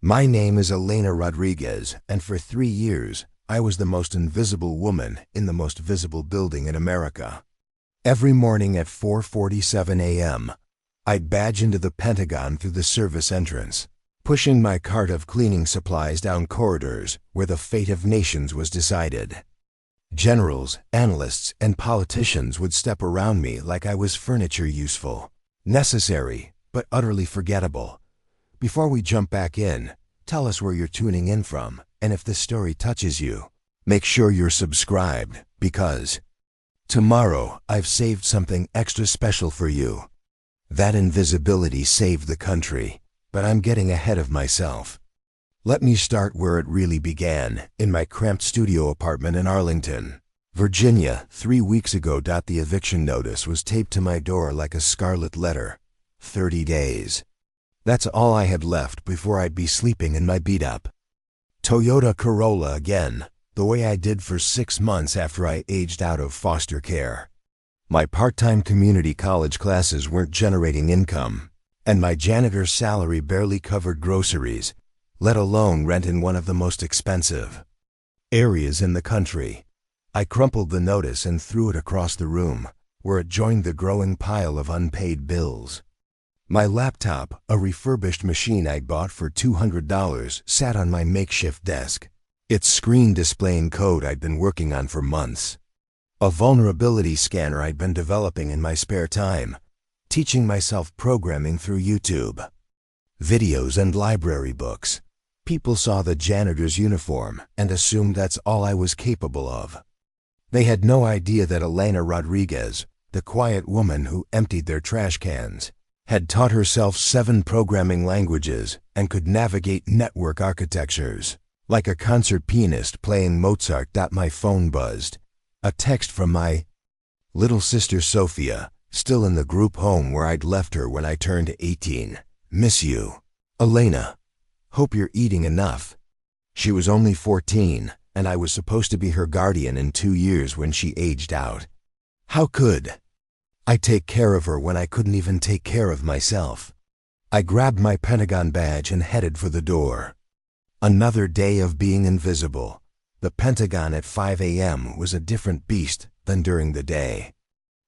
My name is Elena Rodriguez, and for 3 years, I was the most invisible woman in the most visible building in America. Every morning at 4:47 a.m., I'd badge into the Pentagon through the service entrance, pushing my cart of cleaning supplies down corridors where the fate of nations was decided. Generals, analysts, and politicians would step around me like I was furniture, useful, necessary, but utterly forgettable. Before we jump back in, tell us where you're tuning in from, and if this story touches you, make sure you're subscribed, because tomorrow I've saved something extra special for you. That invisibility saved the country, but I'm getting ahead of myself. Let me start where it really began, in my cramped studio apartment in Arlington, Virginia. 3 weeks ago, the eviction notice was taped to my door like a scarlet letter. 30 days. That's all I had left before I'd be sleeping in my beat-up Toyota Corolla again, the way I did for 6 months after I aged out of foster care. My part-time community college classes weren't generating income, and my janitor's salary barely covered groceries, let alone rent in one of the most expensive areas in the country. I crumpled the notice and threw it across the room, where it joined the growing pile of unpaid bills. My laptop, a refurbished machine I'd bought for $200, sat on my makeshift desk, its screen displaying code I'd been working on for months. A vulnerability scanner I'd been developing in my spare time, teaching myself programming through YouTube videos and library books. People saw the janitor's uniform and assumed that's all I was capable of. They had no idea that Elena Rodriguez, the quiet woman who emptied their trash cans, had taught herself 7 programming languages and could navigate network architectures. Like a concert pianist playing Mozart. My phone buzzed. A text from my little sister Sophia, still in the group home where I'd left her when I turned 18. Miss you, Elena. Hope you're eating enough. She was only 14, and I was supposed to be her guardian in 2 years when she aged out. How could I take care of her when I couldn't even take care of myself? I grabbed my Pentagon badge and headed for the door. Another day of being invisible. The Pentagon at 5 a.m. was a different beast than during the day.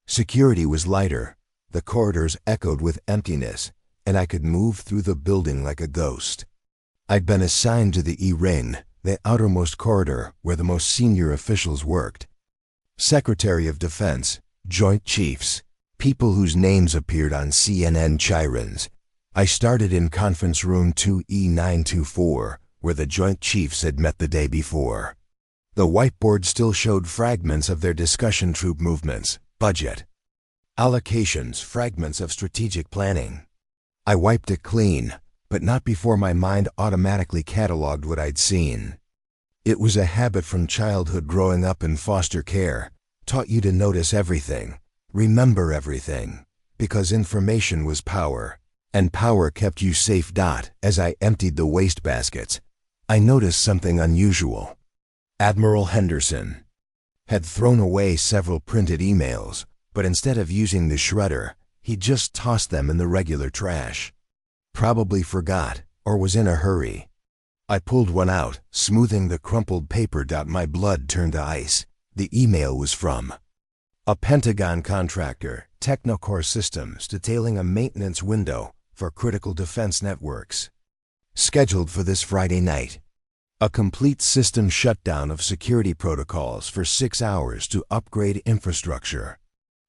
Security was lighter, the corridors echoed with emptiness, and I could move through the building like a ghost. I'd been assigned to the E-Ring, the outermost corridor where the most senior officials worked. Secretary of Defense, Joint Chiefs, people whose names appeared on CNN chirons. I started in Conference Room 2E924, where the Joint Chiefs had met the day before. The whiteboard still showed fragments of their discussion: troop movements, budget allocations, fragments of strategic planning. I wiped it clean, but not before my mind automatically cataloged what I'd seen. It was a habit from childhood. Growing up in foster care taught you to notice everything, remember everything, because information was power, and power kept you safe. As I emptied the waste baskets, I noticed something unusual. Admiral Henderson had thrown away several printed emails, but instead of using the shredder, he just tossed them in the regular trash. Probably forgot, or was in a hurry. I pulled one out, smoothing the crumpled paper. My blood turned to ice. The email was from a Pentagon contractor, Technocore Systems, detailing a maintenance window for critical defense networks, scheduled for this Friday night. A complete system shutdown of security protocols for 6 hours to upgrade infrastructure.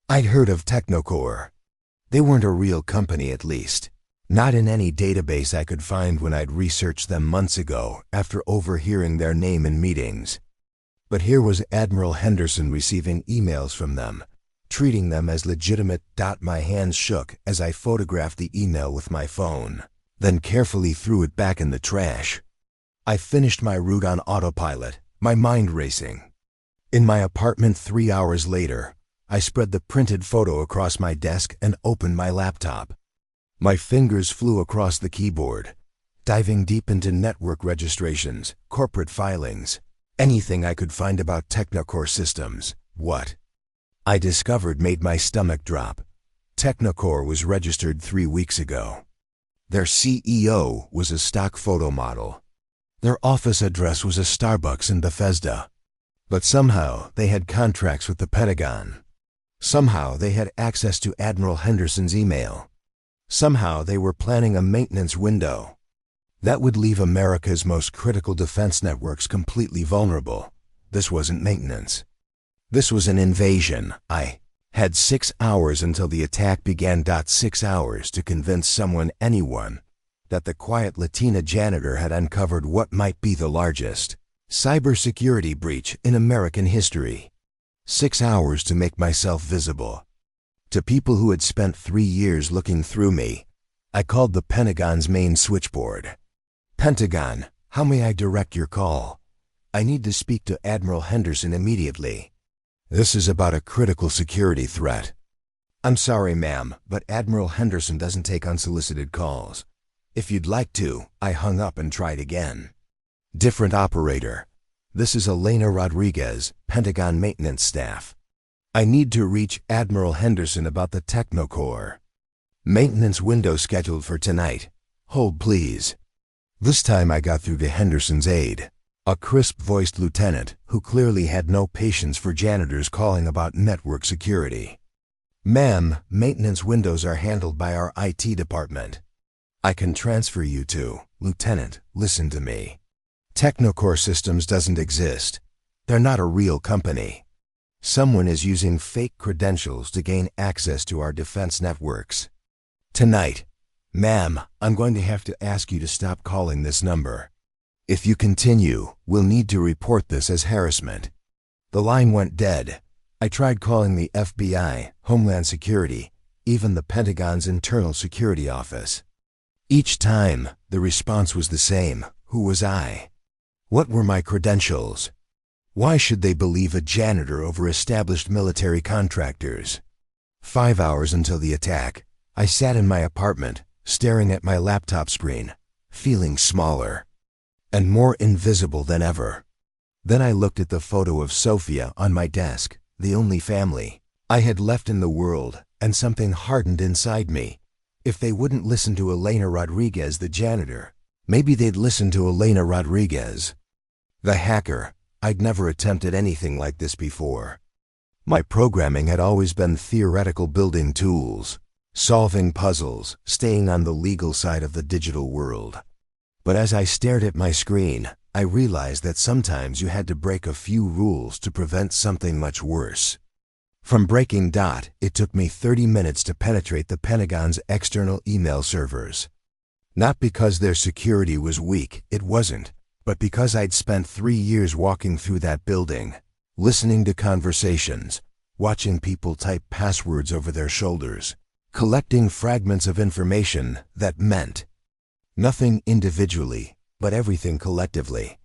I'd heard of Technocore. They weren't a real company, at least. Not in any database I could find when I'd researched them months ago after overhearing their name in meetings. But here was Admiral Henderson receiving emails from them, treating them as legitimate. My hands shook as I photographed the email with my phone, then carefully threw it back in the trash. I finished my route on autopilot, my mind racing. In my apartment 3 hours later, I spread the printed photo across my desk and opened my laptop. My fingers flew across the keyboard, diving deep into network registrations, corporate filings, anything I could find about Technocore Systems. What I discovered made my stomach drop. Technocore was registered 3 weeks ago. Their CEO was a stock photo model. Their office address was a Starbucks in Bethesda. But somehow they had contracts with the Pentagon. Somehow they had access to Admiral Henderson's email. Somehow they were planning a maintenance window that would leave America's most critical defense networks completely vulnerable. This wasn't maintenance. This was an invasion. I had 6 hours until the attack began. 6 hours to convince someone, anyone, that the quiet Latina janitor had uncovered what might be the largest cybersecurity breach in American history. 6 hours to make myself visible. To people who had spent 3 years looking through me, I called the Pentagon's main switchboard. Pentagon, how may I direct your call? I need to speak to Admiral Henderson immediately. This is about a critical security threat. I'm sorry, ma'am, but Admiral Henderson doesn't take unsolicited calls. If you'd like to, I hung up and tried again. Different operator. This is Elena Rodriguez, Pentagon maintenance staff. I need to reach Admiral Henderson about the Technocore. Maintenance window scheduled for tonight. Hold, please. This time I got through to Henderson's aide, a crisp-voiced lieutenant who clearly had no patience for janitors calling about network security. Ma'am, maintenance windows are handled by our IT department. I can transfer you to. Lieutenant, listen to me. Technocore Systems doesn't exist. They're not a real company. Someone is using fake credentials to gain access to our defense networks. Tonight, ma'am, I'm going to have to ask you to stop calling this number. If you continue, we'll need to report this as harassment. The line went dead. I tried calling the FBI, Homeland Security, even the Pentagon's Internal Security Office. Each time, the response was the same. Who was I? What were my credentials? Why should they believe a janitor over established military contractors? 5 hours until the attack, I sat in my apartment, staring at my laptop screen, feeling smaller and more invisible than ever. Then I looked at the photo of Sophia on my desk, the only family I had left in the world, and something hardened inside me. If they wouldn't listen to Elena Rodriguez, the janitor, maybe they'd listen to Elena Rodriguez, the hacker. I'd never attempted anything like this before. My programming had always been theoretical, building tools, solving puzzles, staying on the legal side of the digital world. But as I stared at my screen, I realized that sometimes you had to break a few rules to prevent something much worse. From breaking dot, it took me 30 minutes to penetrate the Pentagon's external email servers. Not because their security was weak, it wasn't, but because I'd spent 3 years walking through that building, listening to conversations, watching people type passwords over their shoulders, collecting fragments of information that meant nothing individually, but everything collectively.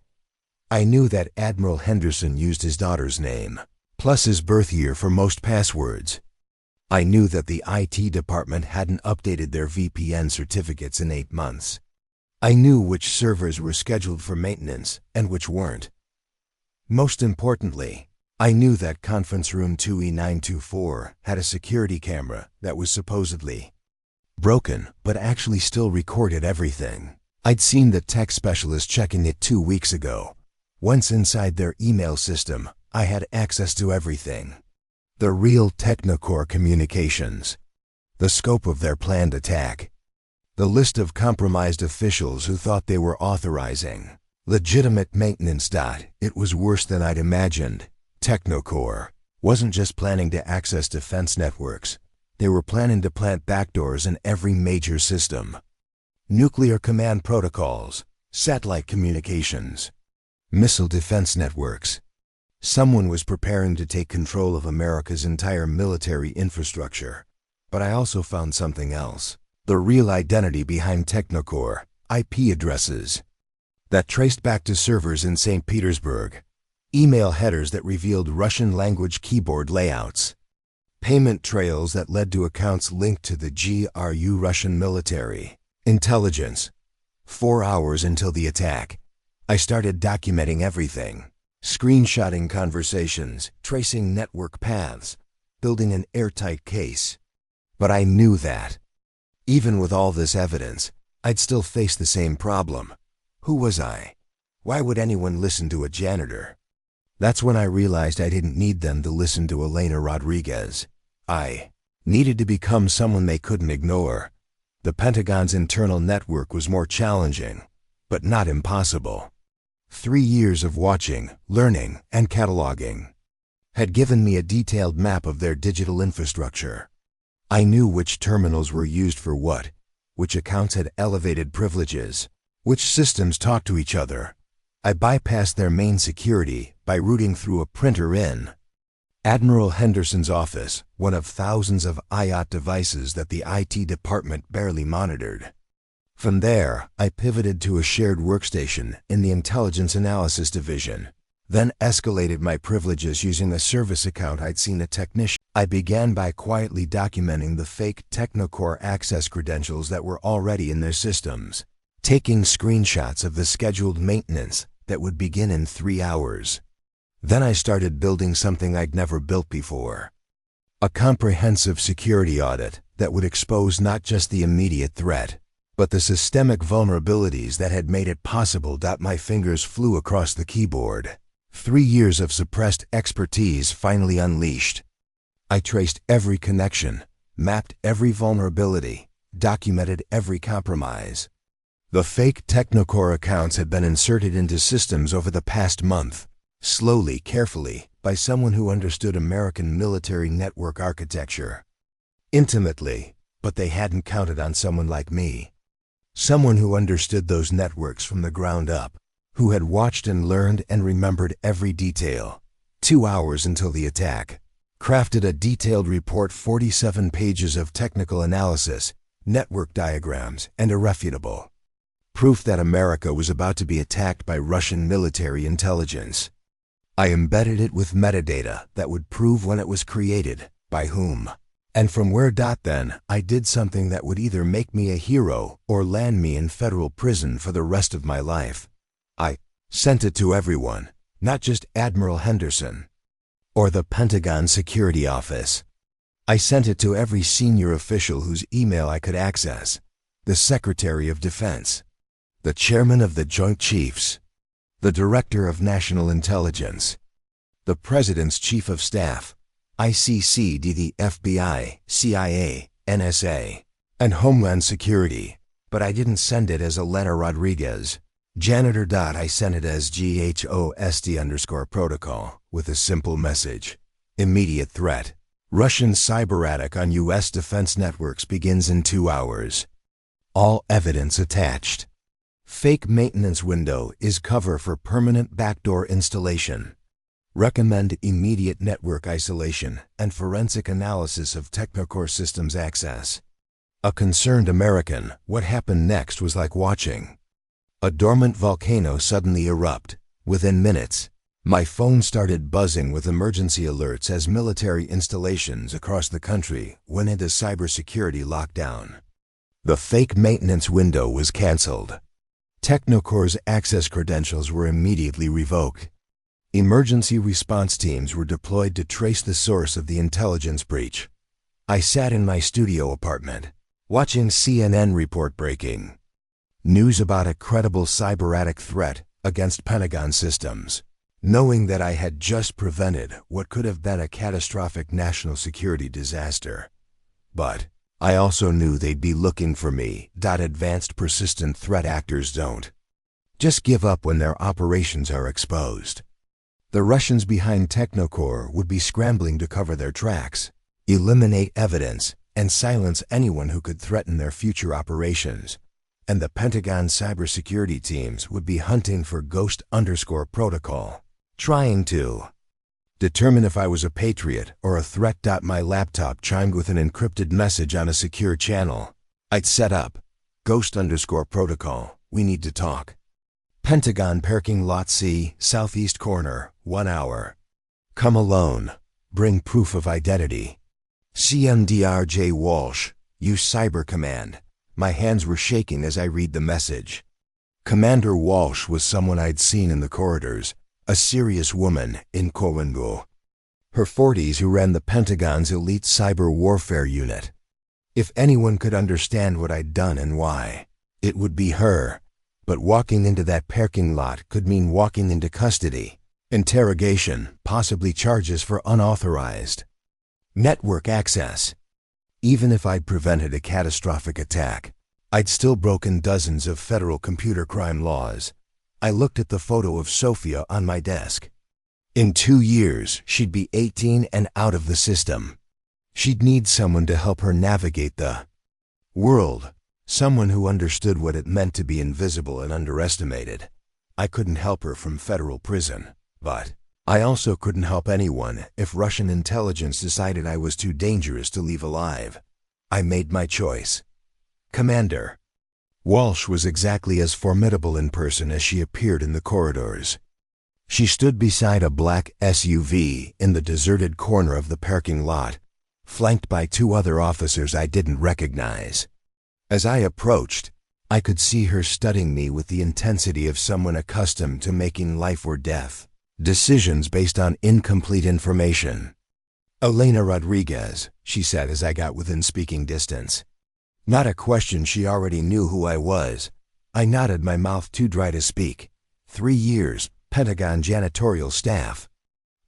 I knew that Admiral Henderson used his daughter's name, plus his birth year for most passwords. I knew that the IT department hadn't updated their VPN certificates in 8 months. I knew which servers were scheduled for maintenance and which weren't. Most importantly, I knew that conference room 2E924 had a security camera that was supposedly broken, but actually still recorded everything. I'd seen the tech specialist checking it 2 weeks ago. Once inside their email system, I had access to everything. The real Technocore communications, the scope of their planned attack, the list of compromised officials who thought they were authorizing legitimate maintenance. It was worse than I'd imagined. Technocore wasn't just planning to access defense networks. They were planning to plant backdoors in every major system. Nuclear command protocols, satellite communications, missile defense networks. Someone was preparing to take control of America's entire military infrastructure. But I also found something else. The real identity behind Technocore, IP addresses that traced back to servers in St. Petersburg, email headers that revealed Russian-language keyboard layouts, payment trails that led to accounts linked to the GRU Russian military intelligence. 4 hours until the attack, I started documenting everything, screenshotting conversations, tracing network paths, building an airtight case. But I knew that even with all this evidence, I'd still face the same problem. Who was I? Why would anyone listen to a janitor? That's when I realized I didn't need them to listen to Elena Rodriguez. I needed to become someone they couldn't ignore. The Pentagon's internal network was more challenging, but not impossible. 3 years of watching, learning, and cataloging had given me a detailed map of their digital infrastructure. I knew which terminals were used for what, which accounts had elevated privileges, which systems talked to each other. I bypassed their main security by routing through a printer in Admiral Henderson's office, one of thousands of IOT devices that the IT department barely monitored. From there, I pivoted to a shared workstation in the Intelligence Analysis Division, then escalated my privileges using a service account I'd seen a technician. I began by quietly documenting the fake Technocore access credentials that were already in their systems, taking screenshots of the scheduled maintenance that would begin in 3 hours. Then I started building something I'd never built before. A comprehensive security audit that would expose not just the immediate threat, but the systemic vulnerabilities that had made it possible. My fingers flew across the keyboard. 3 years of suppressed expertise finally unleashed. I traced every connection, mapped every vulnerability, documented every compromise. The fake Technocore accounts had been inserted into systems over the past month, slowly, carefully, by someone who understood American military network architecture intimately, but they hadn't counted on someone like me. Someone who understood those networks from the ground up, who had watched and learned and remembered every detail. 2 hours until the attack. Crafted a detailed report, 47 pages of technical analysis, network diagrams, and irrefutable proof that America was about to be attacked by Russian military intelligence. I embedded it with metadata that would prove when it was created, by whom, and from where. Then, I did something that would either make me a hero or land me in federal prison for the rest of my life. I sent it to everyone, not just Admiral Henderson or the Pentagon Security Office. I sent it to every senior official whose email I could access, the Secretary of Defense, the Chairman of the Joint Chiefs, the Director of National Intelligence, the President's Chief of Staff, ICCD, the FBI, CIA, NSA, and Homeland Security. But I didn't send it as Elena Rodriguez. Janitor. I sent it as GHOST_protocol with a simple message. Immediate threat. Russian cyber attack on U.S. defense networks begins in 2 hours. All evidence attached. Fake maintenance window is cover for permanent backdoor installation. Recommend immediate network isolation and forensic analysis of Technocore systems access. A concerned American, what happened next was like watching a dormant volcano suddenly erupt. Within minutes, my phone started buzzing with emergency alerts as military installations across the country went into cybersecurity lockdown. The fake maintenance window was canceled. Technocore's access credentials were immediately revoked. Emergency response teams were deployed to trace the source of the intelligence breach. I sat in my studio apartment, watching CNN report breaking news about a credible cyber threat against Pentagon systems, knowing that I had just prevented what could have been a catastrophic national security disaster. But I also knew they'd be looking for me. Advanced persistent threat actors don't just give up when their operations are exposed. The Russians behind Technocore would be scrambling to cover their tracks, eliminate evidence, and silence anyone who could threaten their future operations. And the Pentagon cybersecurity teams would be hunting for ghost_protocol, trying to determine if I was a patriot or a threat. My laptop chimed with an encrypted message on a secure channel. I'd set up ghost_protocol, we need to talk. Pentagon parking lot C, southeast corner, 1 hour. Come alone. Bring proof of identity. CMDR J. Walsh, use Cyber Command. My hands were shaking as I read the message. Commander Walsh was someone I'd seen in the corridors, a serious woman in Cowengo, her 40s, who ran the Pentagon's elite cyber warfare unit. If anyone could understand what I'd done and why, It would be her. But walking into that parking lot could mean walking into custody, interrogation, possibly charges for unauthorized network access. Even if I'd prevented a catastrophic attack, I'd still broken dozens of federal computer crime laws. I looked at the photo of Sophia on my desk. In 2 years, she'd be 18 and out of the system. She'd need someone to help her navigate the world, someone who understood what it meant to be invisible and underestimated. I couldn't help her from federal prison, but I also couldn't help anyone if Russian intelligence decided I was too dangerous to leave alive. I made my choice. Commander Walsh was exactly as formidable in person as she appeared in the corridors. She stood beside a black SUV in the deserted corner of the parking lot, flanked by 2 other officers I didn't recognize. As I approached, I could see her studying me with the intensity of someone accustomed to making life or death decisions based on incomplete information. "Elena Rodriguez," she said as I got within speaking distance. Not a question, she already knew who I was. I nodded, my mouth too dry to speak. 3 years, Pentagon janitorial staff.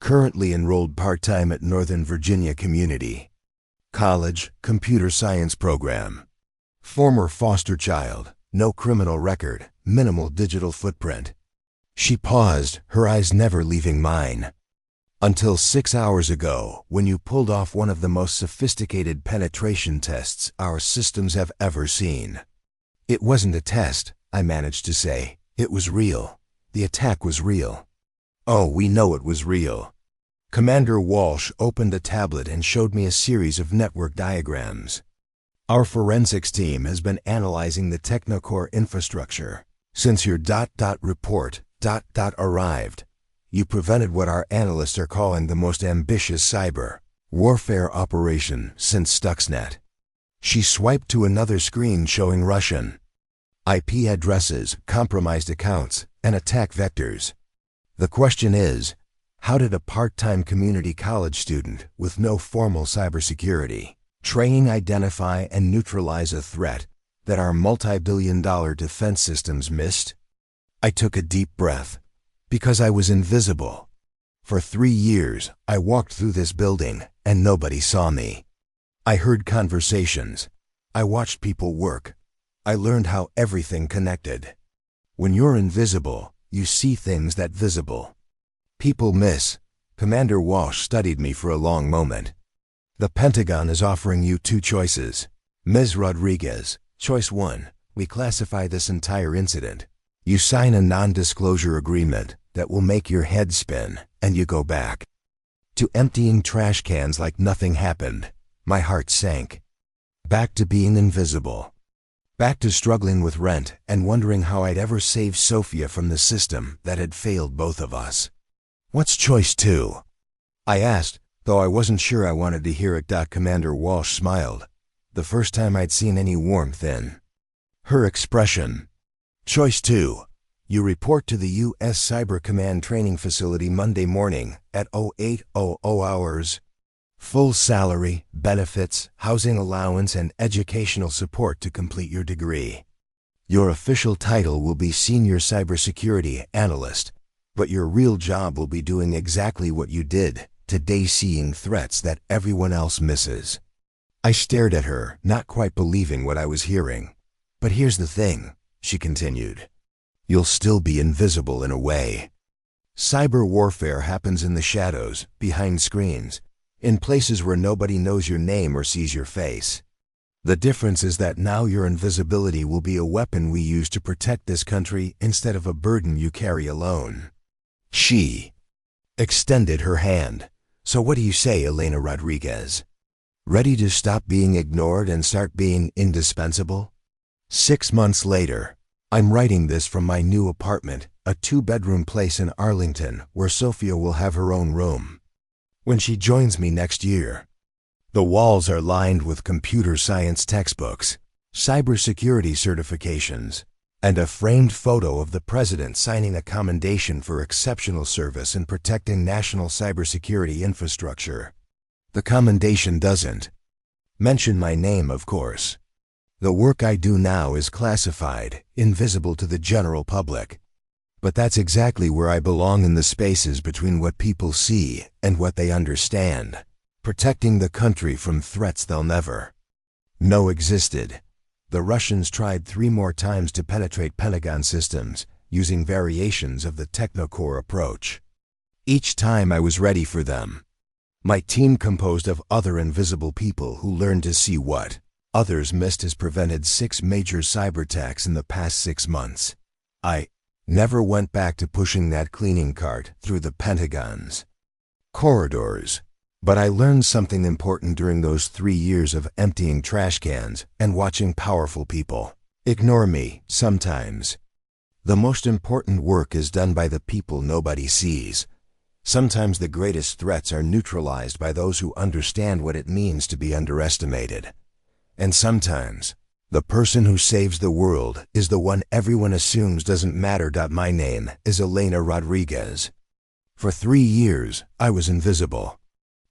Currently enrolled part-time at Northern Virginia Community College, computer science program. Former foster child, no criminal record, minimal digital footprint. She paused, her eyes never leaving mine. "Until 6 hours ago, when you pulled off one of the most sophisticated penetration tests our systems have ever seen." "It wasn't a test," I managed to say. "It was real. The attack was real." "Oh, we know it was real." Commander Walsh opened a tablet and showed me a series of network diagrams. "Our forensics team has been analyzing the Technocore infrastructure. Since your report arrived, you prevented what our analysts are calling the most ambitious cyber warfare operation since Stuxnet." She swiped to another screen showing Russian IP addresses, compromised accounts, and attack vectors. "The question is, how did a part-time community college student with no formal cybersecurity training identify and neutralize a threat that our multi-billion-dollar defense systems missed?" I took a deep breath. Because I was invisible. For 3 years, I walked through this building and nobody saw me. I heard conversations. I watched people work. I learned how everything connected. When you're invisible, you see things that visible people miss. Commander Walsh studied me for a long moment. "The Pentagon is offering you 2 choices. Ms. Rodriguez, choice 1, we classify this entire incident. You sign a non-disclosure agreement that will make your head spin, and you go back to emptying trash cans like nothing happened." My heart sank. Back to being invisible. Back to struggling with rent and wondering how I'd ever save Sophia from the system that had failed both of us. "What's choice 2? I asked, though I wasn't sure I wanted to hear it. Commander Walsh smiled, the first time I'd seen any warmth in her expression. "Choice 2. You report to the U.S. Cyber Command Training Facility Monday morning at 0800 hours. Full salary, benefits, housing allowance, and educational support to complete your degree. Your official title will be Senior Cybersecurity Analyst, but your real job will be doing exactly what you did today, seeing threats that everyone else misses." I stared at her, not quite believing what I was hearing. "But here's the thing," she continued. "You'll still be invisible in a way. Cyber warfare happens in the shadows, behind screens, in places where nobody knows your name or sees your face. The difference is that now your invisibility will be a weapon we use to protect this country instead of a burden you carry alone." She extended her hand. "So what do you say, Elena Rodriguez? Ready to stop being ignored and start being indispensable?" 6 months later, I'm writing this from my new apartment, a 2-bedroom place in Arlington where Sophia will have her own room when she joins me next year. The walls are lined with computer science textbooks, cybersecurity certifications, and a framed photo of the president signing a commendation for exceptional service in protecting national cybersecurity infrastructure. The commendation doesn't mention my name, of course. The work I do now is classified, invisible to the general public. But that's exactly where I belong, in the spaces between what people see and what they understand, protecting the country from threats they'll never know existed. The Russians tried 3 more times to penetrate Pentagon systems, using variations of the technocore approach. Each time I was ready for them. My team, composed of other invisible people who learned to see what others missed, has prevented 6 major cyber attacks in the past 6 months. I never went back to pushing that cleaning cart through the Pentagon's corridors. But I learned something important during those 3 years of emptying trash cans and watching powerful people ignore me sometimes. The most important work is done by the people nobody sees. Sometimes the greatest threats are neutralized by those who understand what it means to be underestimated. And sometimes, the person who saves the world is the one everyone assumes doesn't matter. My name is Elena Rodriguez. For 3 years, I was invisible.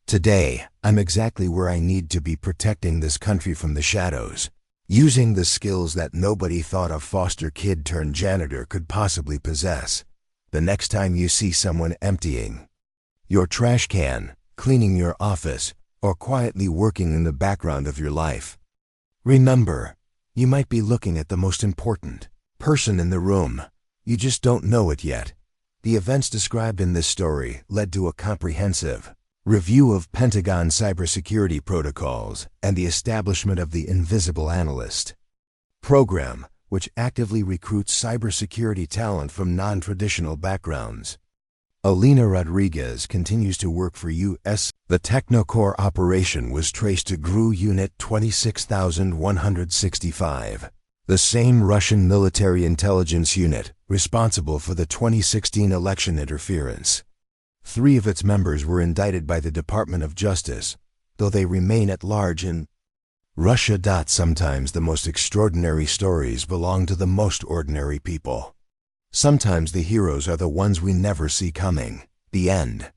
Today, I'm exactly where I need to be, protecting this country from the shadows, using the skills that nobody thought a foster kid turned janitor could possibly possess. The next time you see someone emptying your trash can, cleaning your office, or quietly working in the background of your life, remember, you might be looking at the most important person in the room. You just don't know it yet. The events described in this story led to a comprehensive review of Pentagon cybersecurity protocols and the establishment of the Invisible Analyst program, which actively recruits cybersecurity talent from non-traditional backgrounds. Elena Rodriguez continues to work for U.S. The Technocore operation was traced to GRU Unit 26165, the same Russian military intelligence unit responsible for the 2016 election interference. 3 of its members were indicted by the Department of Justice, though they remain at large in Russia. Sometimes the most extraordinary stories belong to the most ordinary people. Sometimes the heroes are the ones we never see coming. The end.